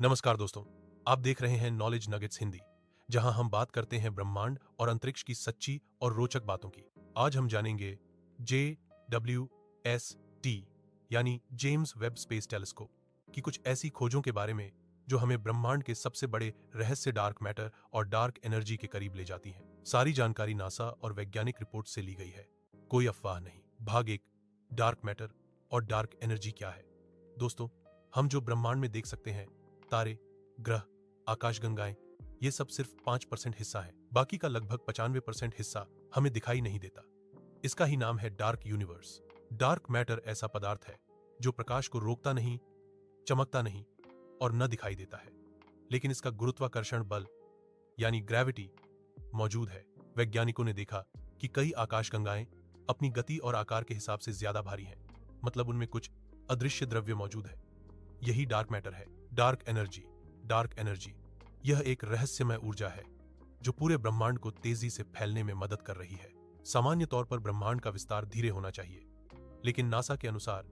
नमस्कार दोस्तों, आप देख रहे हैं नॉलेज नगेट्स हिंदी, जहां हम बात करते हैं ब्रह्मांड और अंतरिक्ष की सच्ची और रोचक बातों की। आज हम जानेंगे JWST यानी जेम्स वेब स्पेस टेलीस्कोप की कुछ ऐसी खोजों के बारे में जो हमें ब्रह्मांड के सबसे बड़े रहस्य डार्क मैटर और डार्क एनर्जी के करीब ले जाती हैं। सारी जानकारी नासा और वैज्ञानिक रिपोर्ट से ली गई है, कोई अफवाह नहीं। भाग 1, डार्क मैटर और डार्क एनर्जी क्या है। दोस्तों, हम जो ब्रह्मांड में देख सकते हैं, तारे, ग्रह, आकाशगंगाएं, ये सब सिर्फ 5% हिस्सा है। बाकी का लगभग 95% हिस्सा हमें दिखाई नहीं देता। इसका ही नाम है डार्क यूनिवर्स। डार्क मैटर ऐसा पदार्थ है जो प्रकाश को रोकता नहीं, चमकता नहीं और न दिखाई देता है, लेकिन इसका गुरुत्वाकर्षण बल यानी ग्रेविटी मौजूद है। वैज्ञानिकों ने देखा कि कई आकाशगंगाएं अपनी गति और आकार के हिसाब से ज्यादा भारी हैं, मतलब उनमें कुछ अदृश्य द्रव्य मौजूद है। यही डार्क मैटर है। Dark energy. डार्क एनर्जी यह एक रहस्यमय ऊर्जा है जो पूरे ब्रह्मांड को तेजी से फैलने में मदद कर रही है। सामान्य तौर पर ब्रह्मांड का विस्तार धीरे होना चाहिए, लेकिन नासा के अनुसार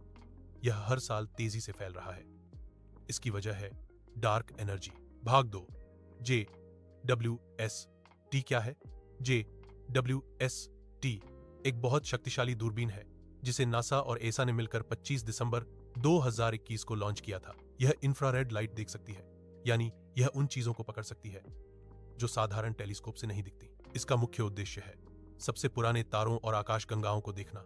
यह हर साल तेजी से फैल रहा है। इसकी वजह है डार्क एनर्जी। भाग 2, JWST क्या है। JWST एक बहुत शक्तिशाली दूरबीन है जिसे नासा और एसा ने मिलकर 25 दिसंबर 2021 को लॉन्च किया था। यह इंफ्रारेड लाइट देख सकती है, यानी यह उन चीजों को पकड़ सकती है जो साधारण टेलीस्कोप से नहीं दिखती। इसका मुख्य उद्देश्य है सबसे पुराने तारों और आकाशगंगाओं को देखना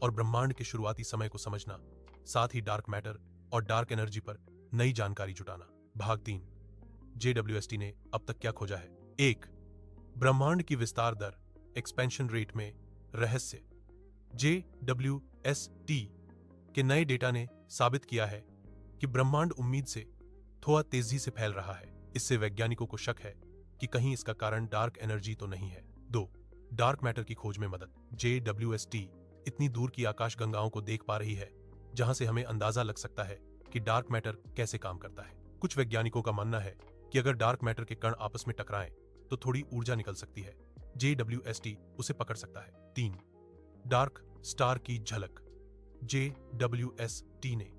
और ब्रह्मांड के शुरुआती समय को समझना, साथ ही डार्क मैटर और डार्क एनर्जी पर नई जानकारी जुटाना। भाग 3, JWST ने अब तक क्या खोजा है। 1, ब्रह्मांड की विस्तार दर, एक्सपेंशन रेट में रहस्य। JWST के नए डेटा ने साबित किया है कि ब्रह्मांड उम्मीद से थोड़ा तेजी से फैल रहा है। इससे वैज्ञानिकों को शक है कि कहीं इसका कारण डार्क एनर्जी तो नहीं है। 2, डार्क मैटर की खोज में मदद। JWST इतनी दूर की आकाशगंगाओं को देख पा रही है जहां से हमें अंदाजा लग सकता है कि डार्क मैटर कैसे काम करता है। कुछ वैज्ञानिकों का मानना है कि अगर डार्क मैटर के कण आपस में टकराएं तो थोड़ी ऊर्जा निकल सकती है। JWST उसे पकड़ सकता है। 3, डार्क स्टार की झलक। JWST ने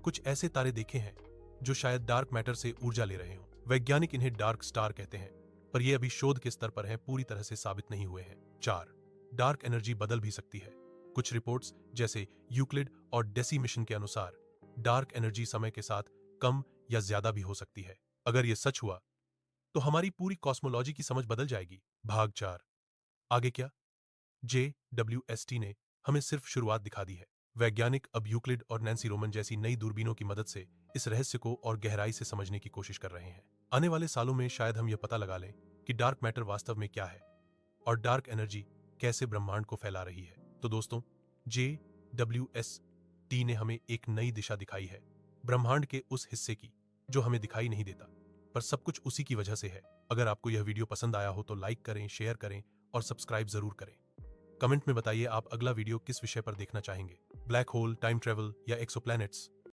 कुछ ऐसे तारे देखे हैं जो शायद डार्क मैटर से ऊर्जा ले रहे हों। वैज्ञानिक इन्हें डार्क स्टार कहते हैं, पर यह अभी शोध के स्तर पर है, पूरी तरह से साबित नहीं हुए हैं। 4, डार्क एनर्जी बदल भी सकती है। कुछ रिपोर्ट्स जैसे यूक्लिड और डेसी मिशन के अनुसार डार्क एनर्जी समय के साथ कम या ज्यादा भी हो सकती है। अगर यह सच हुआ तो हमारी पूरी कॉस्मोलॉजी की समझ बदल जाएगी। भाग 4, आगे क्या। JWST ने हमें सिर्फ शुरुआत दिखा दी है। वैज्ञानिक अब यूक्लिड और नैन्सी रोमन जैसी नई दूरबीनों की मदद से इस रहस्य को और गहराई से समझने की कोशिश कर रहे हैं। आने वाले सालों में शायद हम यह पता लगा लें कि डार्क मैटर वास्तव में क्या है और डार्क एनर्जी कैसे ब्रह्मांड को फैला रही है। तो दोस्तों, JWST ने हमें एक नई दिशा दिखाई है, ब्रह्मांड के उस हिस्से की जो हमें दिखाई नहीं देता, पर सब कुछ उसी की वजह से है। अगर आपको यह वीडियो पसंद आया हो तो लाइक करें, शेयर करें और सब्सक्राइब जरूर करें। कमेंट में बताइए आप अगला वीडियो किस विषय पर देखना चाहेंगे। ब्लैक होल, टाइम ट्रेवल या एक्सोप्लैनेट्स।